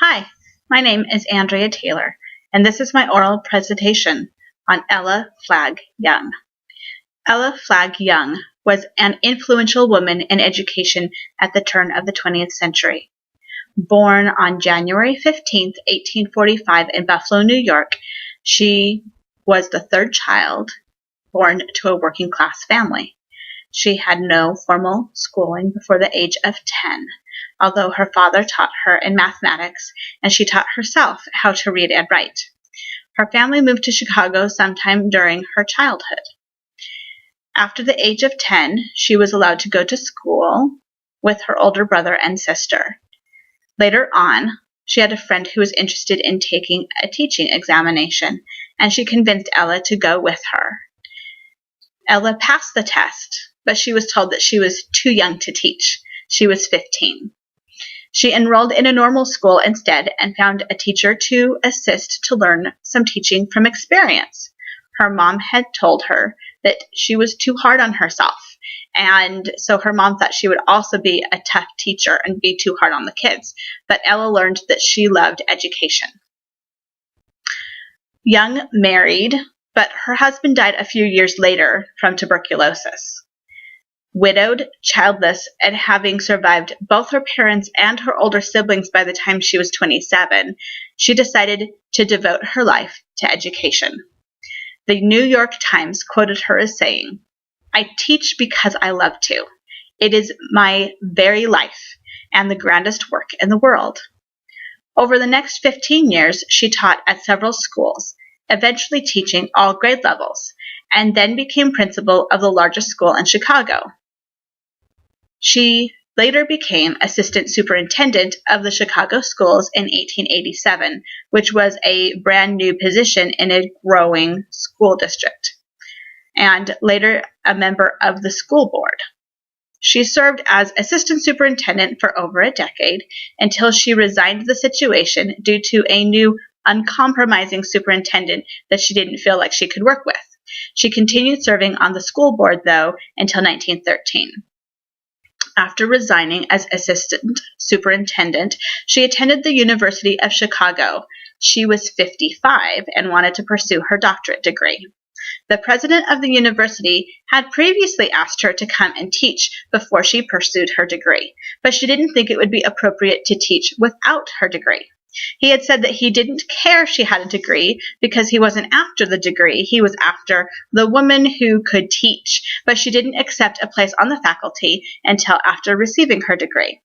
Hi, my name is Andrea Taylor, and this is my oral presentation on Ella Flagg Young. Ella Flagg Young was an influential woman in education at the turn of the 20th century. Born on January 15, 1845 in Buffalo, New York, she was the third child born to a working-class family. She had no formal schooling before the age of 10, although her father taught her in mathematics and she taught herself how to read and write. Her family moved to Chicago sometime during her childhood. After the age of 10, she was allowed to go to school with her older brother and sister. Later on, she had a friend who was interested in taking a teaching examination, and she convinced Ella to go with her. Ella passed the test, but she was told that she was too young to teach. She was 15. She enrolled in a normal school instead and found a teacher to assist to learn some teaching from experience. Her mom had told her that she was too hard on herself, and so her mom thought she would also be a tough teacher and be too hard on the kids. But Ella learned that she loved education. Young married, but her husband died a few years later from tuberculosis. Widowed, childless, and having survived both her parents and her older siblings by the time she was 27, she decided to devote her life to education. The New York Times quoted her as saying, "I teach because I love to. It is my very life and the grandest work in the world." Over the next 15 years, she taught at several schools, eventually teaching all grade levels, and then became principal of the largest school in Chicago. She later became assistant superintendent of the Chicago schools in 1887, which was a brand new position in a growing school district, and later a member of the school board. She served as assistant superintendent for over a decade until she resigned the situation due to a new uncompromising superintendent that she didn't feel like she could work with. She continued serving on the school board, though, until 1913. After resigning as assistant superintendent, she attended the University of Chicago. She was 55 and wanted to pursue her doctorate degree. The president of the university had previously asked her to come and teach before she pursued her degree, but she didn't think it would be appropriate to teach without her degree. He had said that he didn't care if she had a degree because he wasn't after the degree. He was after the woman who could teach, but she didn't accept a place on the faculty until after receiving her degree.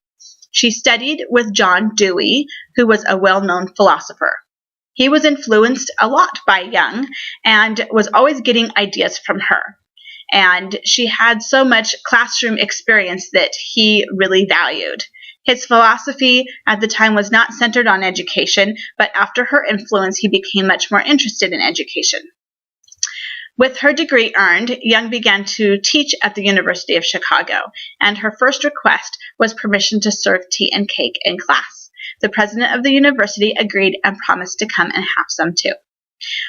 She studied with John Dewey, who was a well-known philosopher. He was influenced a lot by Young and was always getting ideas from her. And she had so much classroom experience that he really valued. His philosophy at the time was not centered on education, but after her influence, he became much more interested in education. With her degree earned, Young began to teach at the University of Chicago, and her first request was permission to serve tea and cake in class. The president of the university agreed and promised to come and have some too.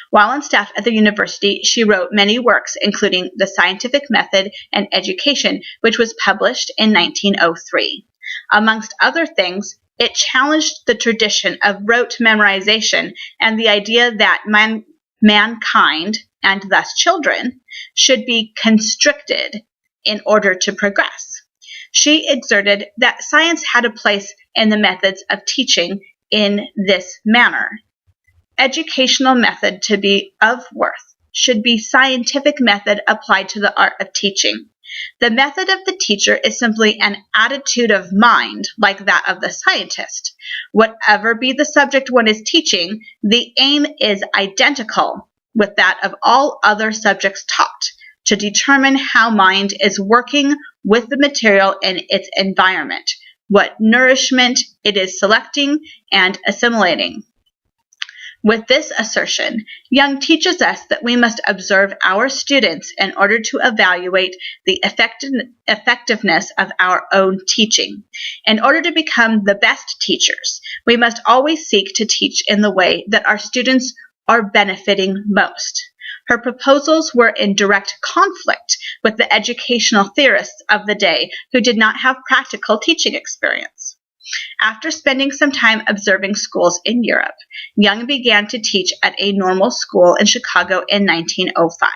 While on staff at the university, she wrote many works, including The Scientific Method and Education, which was published in 1903. Amongst other things, it challenged the tradition of rote memorization and the idea that mankind, and thus children, should be constricted in order to progress. She exerted that science had a place in the methods of teaching in this manner. Educational method to be of worth should be scientific method applied to the art of teaching. The method of the teacher is simply an attitude of mind like that of the scientist. Whatever be the subject one is teaching, the aim is identical with that of all other subjects taught, to determine how mind is working with the material in its environment, what nourishment it is selecting and assimilating. With this assertion, Young teaches us that we must observe our students in order to evaluate the effectiveness of our own teaching. In order to become the best teachers, we must always seek to teach in the way that our students are benefiting most. Her proposals were in direct conflict with the educational theorists of the day who did not have practical teaching experience. After spending some time observing schools in Europe, Young began to teach at a normal school in Chicago in 1905,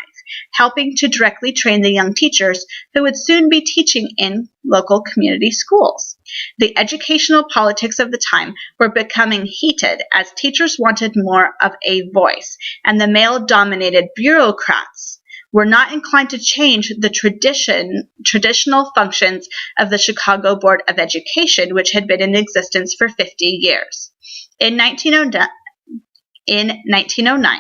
helping to directly train the young teachers who would soon be teaching in local community schools. The educational politics of the time were becoming heated as teachers wanted more of a voice, and the male-dominated bureaucrats were not inclined to change the traditional functions of the Chicago Board of Education, which had been in existence for 50 years. In 1909,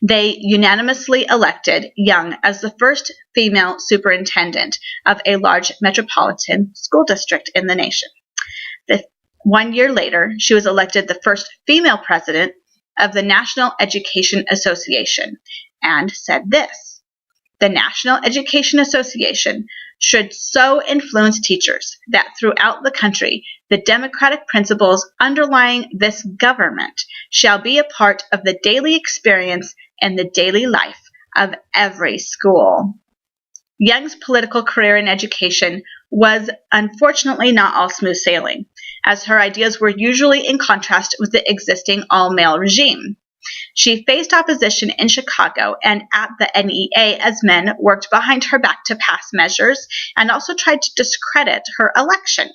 they unanimously elected Young as the first female superintendent of a large metropolitan school district in the nation. 1 year later, she was elected the first female president of the National Education Association and said this: "The National Education Association should so influence teachers that throughout the country the democratic principles underlying this government shall be a part of the daily experience and the daily life of every school." Young's political career in education was unfortunately not all smooth sailing, as her ideas were usually in contrast with the existing all-male regime. She faced opposition in Chicago and at the NEA as men worked behind her back to pass measures and also tried to discredit her election.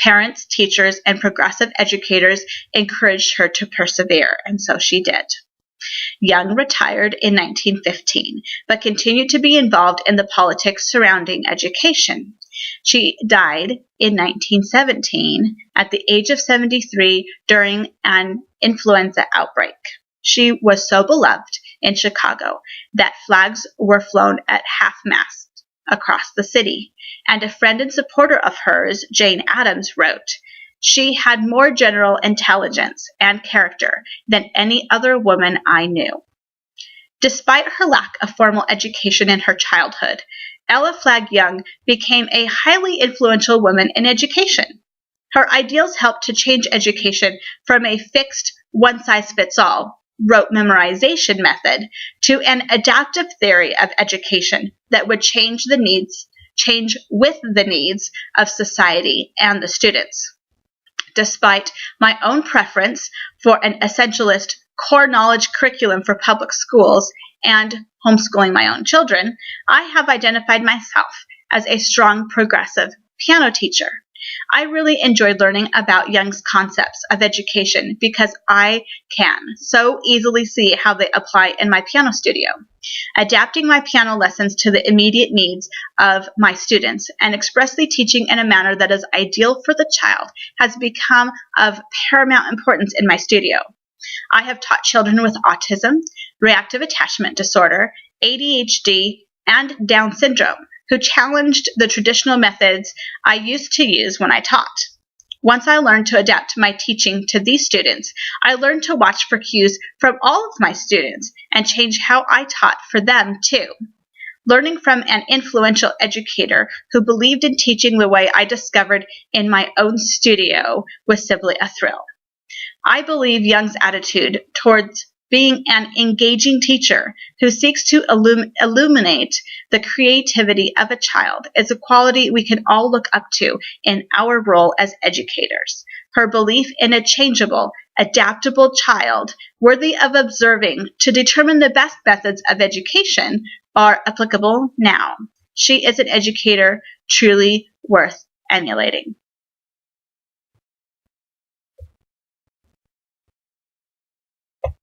Parents, teachers, and progressive educators encouraged her to persevere, and so she did. Young retired in 1915, but continued to be involved in the politics surrounding education. She died in 1917 at the age of 73 during an influenza outbreak. She was so beloved in Chicago that flags were flown at half-mast across the city, and a friend and supporter of hers, Jane Addams, wrote, "She had more general intelligence and character than any other woman I knew." Despite her lack of formal education in her childhood, Ella Flagg Young became a highly influential woman in education. Her ideals helped to change education from a fixed, one-size-fits-all, rote memorization method to an adaptive theory of education that would change with the needs of society and the students. Despite my own preference for an essentialist core knowledge curriculum for public schools and homeschooling my own children, I have identified myself as a strong progressive piano teacher. I really enjoyed learning about Young's concepts of education because I can so easily see how they apply in my piano studio. Adapting my piano lessons to the immediate needs of my students and expressly teaching in a manner that is ideal for the child has become of paramount importance in my studio. I have taught children with autism, reactive attachment disorder, ADHD, and Down syndrome who challenged the traditional methods I used to use when I taught. Once I learned to adapt my teaching to these students, I learned to watch for cues from all of my students and change how I taught for them too. Learning from an influential educator who believed in teaching the way I discovered in my own studio was simply a thrill. I believe Young's attitude towards being an engaging teacher who seeks to illuminate the creativity of a child is a quality we can all look up to in our role as educators. Her belief in a changeable, adaptable child worthy of observing to determine the best methods of education are applicable now. She is an educator truly worth emulating.